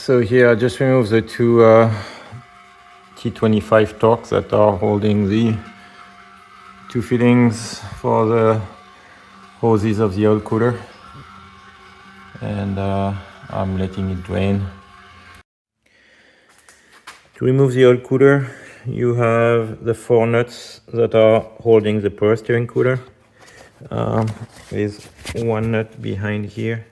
So here I just removed the two T25 Torx that are holding the two fittings for the hoses of the oil cooler, and I'm letting it drain. To remove the oil cooler, you have the four nuts that are holding the power steering cooler. There's one nut behind here.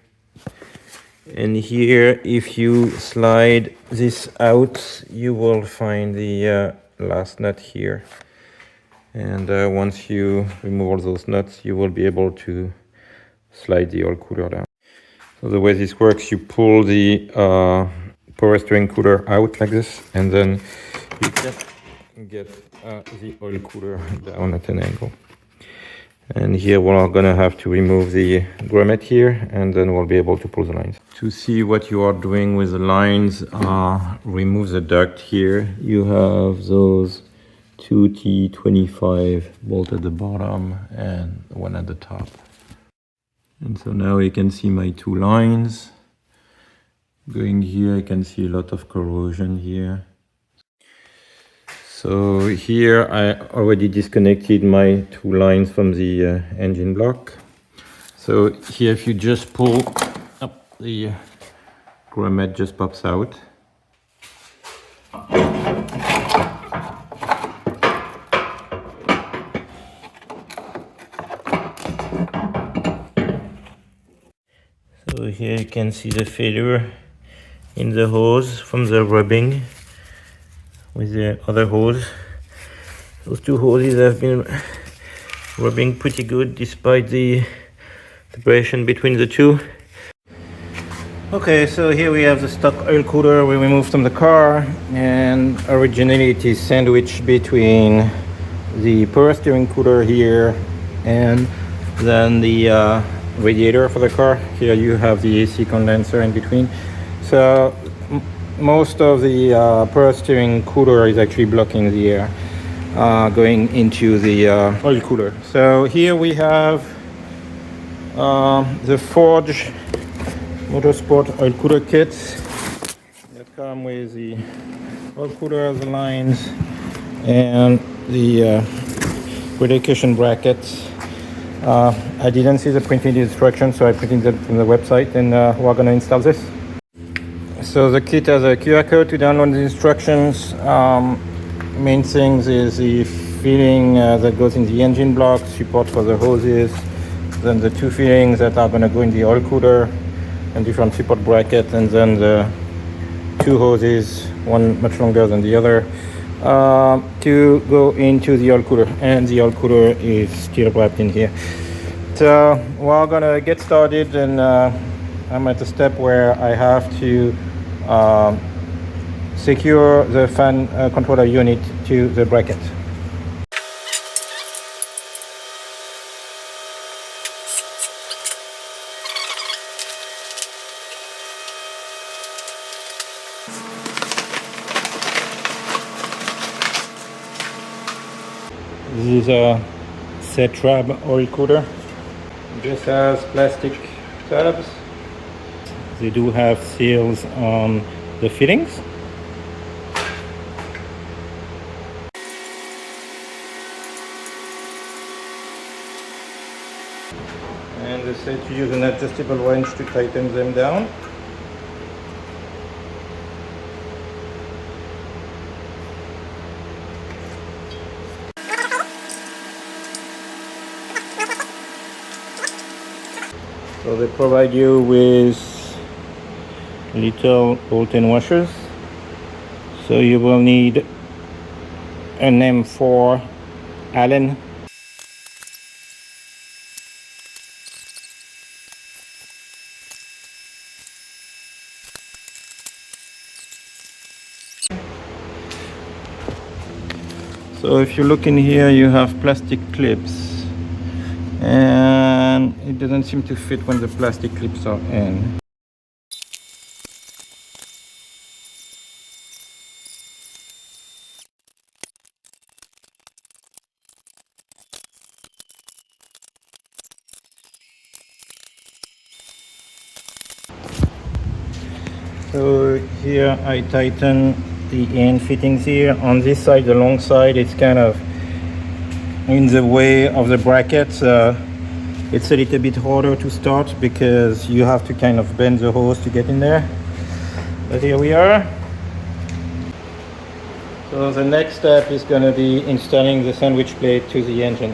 And here, if you slide this out, you will find the last nut here. And once you remove all those nuts, you will be able to slide the oil cooler down. So the way this works, you pull the power steering cooler out like this, and then you can get the oil cooler down at an angle. And here we're gonna have to remove the grommet here, and then we'll be able to pull the lines. To see what you are doing with the lines, remove the duct here. You have those two T25 bolt at the bottom and one at the top. And so now you can see my two lines. Going here, I can see a lot of corrosion here. So here I already disconnected my two lines from the engine block. So here, if you just pull up, the grommet just pops out. So here you can see the failure in the hose from the rubbing with the other hose. Those two hoses have been rubbing pretty good despite the separation between the two. Okay, so here we have the stock oil cooler we removed from the car, and originally it is sandwiched between the power steering cooler here and then the radiator for the car. Here you have the AC condenser in between. So most of the power steering cooler is actually blocking the air going into the oil cooler. So here we have the Forge Motorsports oil cooler kits that come with the oil cooler, the lines, and the relocation brackets. I didn't see the printed instructions, so I printed them from the website, and we're going to install this. So the kit has a QR code to download the instructions. Main things is the fitting that goes in the engine block, support for the hoses, then the two fittings that are going to go in the oil cooler, and different support bracket, and then the two hoses, one much longer than the other, to go into the oil cooler. And the oil cooler is still wrapped in here. So we're going to get started, and I'm at the step where I have to secure the fan controller unit to the bracket. This is a C-Trab oil cooler. It just has plastic tabs. They do have seals on the fittings. And they say to use an adjustable wrench to tighten them down. So they provide you with little bolt-in washers. So you will need an M4 Allen. So if you look in here, you have plastic clips, and it doesn't seem to fit when the plastic clips are in. So here I tighten the end fittings here. On this side, the long side, it's kind of in the way of the brackets. It's a little bit harder to start because you have to kind of bend the hose to get in there. But here we are. So the next step is going to be installing the sandwich plate to the engine.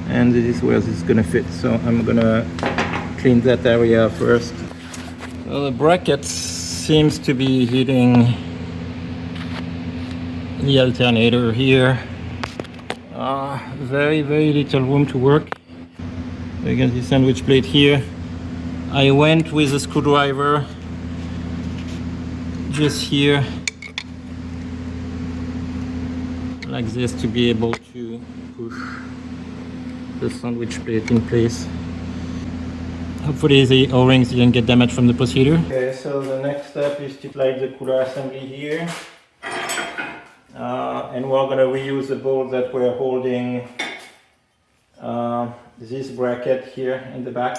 And this is where this is going to fit. So I'm going to clean that area first. So the bracket seems to be hitting the alternator here. Very little room to work. Again, the sandwich plate here. I went with a screwdriver just here, like this, to be able to push the sandwich plate in place. Hopefully the O-rings didn't get damaged from the procedure. Okay, so the next step is to slide the cooler assembly here. And we're going to reuse the bolt that we're holding this bracket here in the back.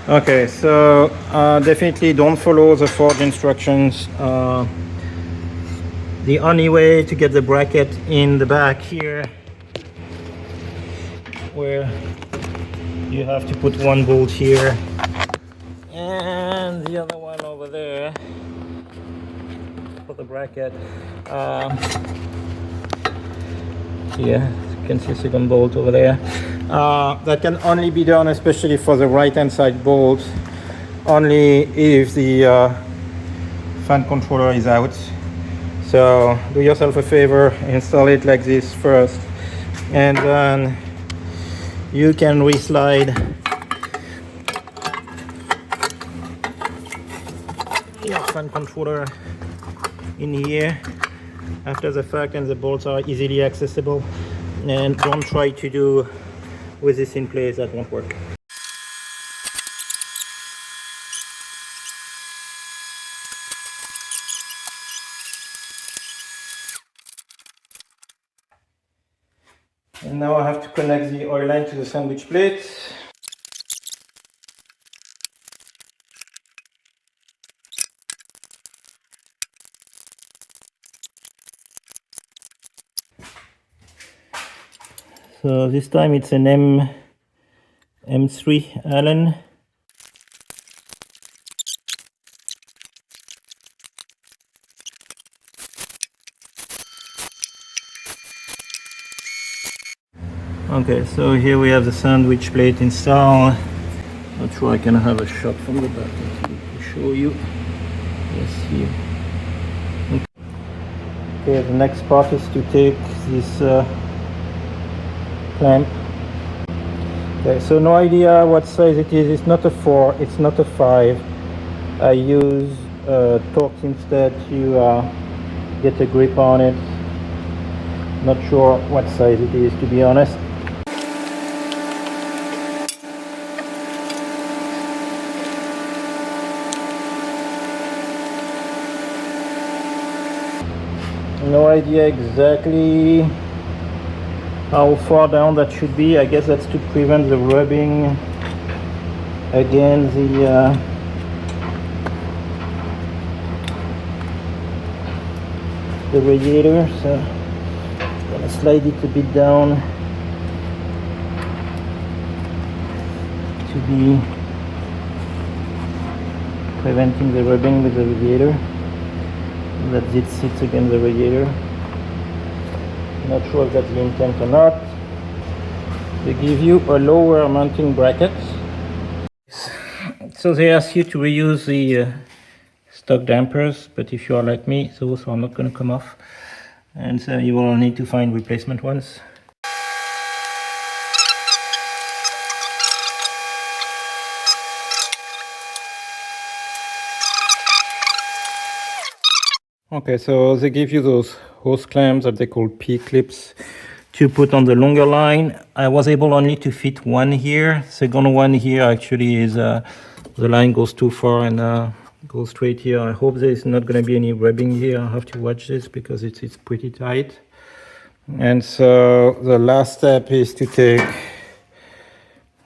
Okay, so definitely don't follow the Forge instructions. The only way to get the bracket in the back here, where you have to put one bolt here and the other one over there for the bracket. Here, you can see a second bolt over there. That can only be done, especially for the right hand side bolt, only if the fan controller is out. So do yourself a favor, install it like this first, and then you can reslide your fan controller in here after the fact, and the bolts are easily accessible. And don't try to do with this in place, that won't work. And now I have to connect the oil line to the sandwich plate. So this time it's an M3 Allen. Okay, so here we have the sandwich plate installed. Not sure I can have a shot from the back to show you. Yes, here. Okay, the next part is to take this clamp. Okay, so no idea what size it is. It's not a 4, it's not a 5. I use Torx instead to get a grip on it. Not sure what size it is, to be honest. No idea exactly how far down that should be. I guess that's to prevent the rubbing against the radiator. So I'm gonna slide it a bit down to be preventing the rubbing with the radiator. That it sits against the radiator. Not sure if that's the intent or not. They give you a lower mounting bracket. So they ask you to reuse the stock dampers, but if you are like me, those are not going to come off, and so you will need to find replacement ones. Okay, so they give you those hose clamps that they call P-clips to put on the longer line. I was able only to fit one here. Second one here actually is the line goes too far and goes straight here. I hope there's not going to be any rubbing here. I have to watch this because it's pretty tight. And so the last step is to take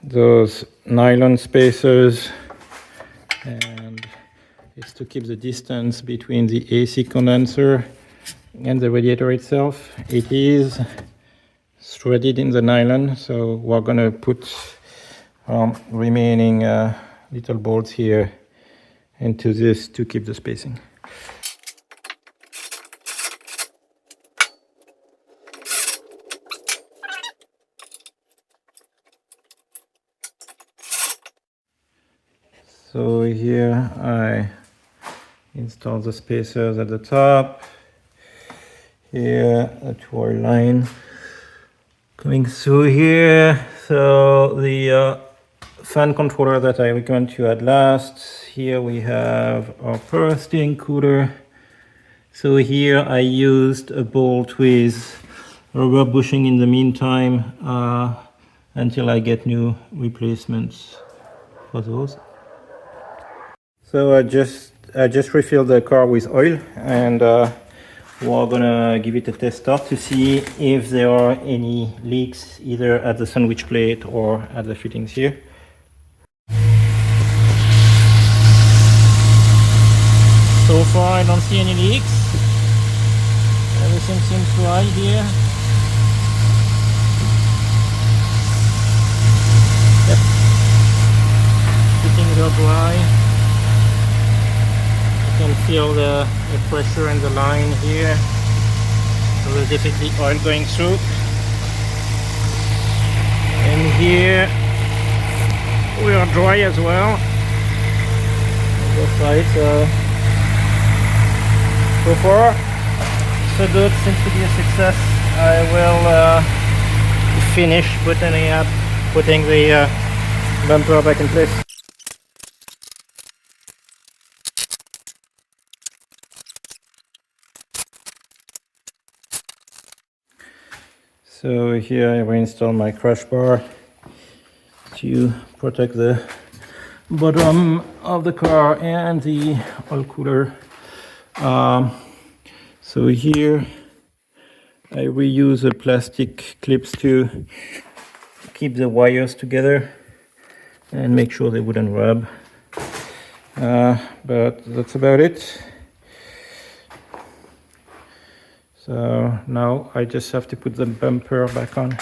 those nylon spacers, and it's to keep the distance between the AC condenser and the radiator itself. It is threaded in the nylon, so we're gonna put remaining little bolts here into this to keep the spacing. So here I install the spacers at the top. Here a 2-oil line coming through here. So the fan controller that I recommend to add last. Here we have our power steering cooler. So here I used a bolt with rubber bushing in the meantime until I get new replacements for those. So I just refilled the car with oil, and we're gonna give it a test start to see if there are any leaks either at the sandwich plate or at the fittings here. So far I don't see any leaks. Everything seems right here. Yep. Fittings are dry. You can feel the pressure in the line here. So there's definitely oil going through. And here we are dry as well on both sides. So far so good, seems to be a success. I will finish putting the bumper back in place. So here I reinstall my crash bar to protect the bottom of the car and the oil cooler. So here I reuse the plastic clips to keep the wires together and make sure they wouldn't rub. But that's about it. So now I just have to put the bumper back on.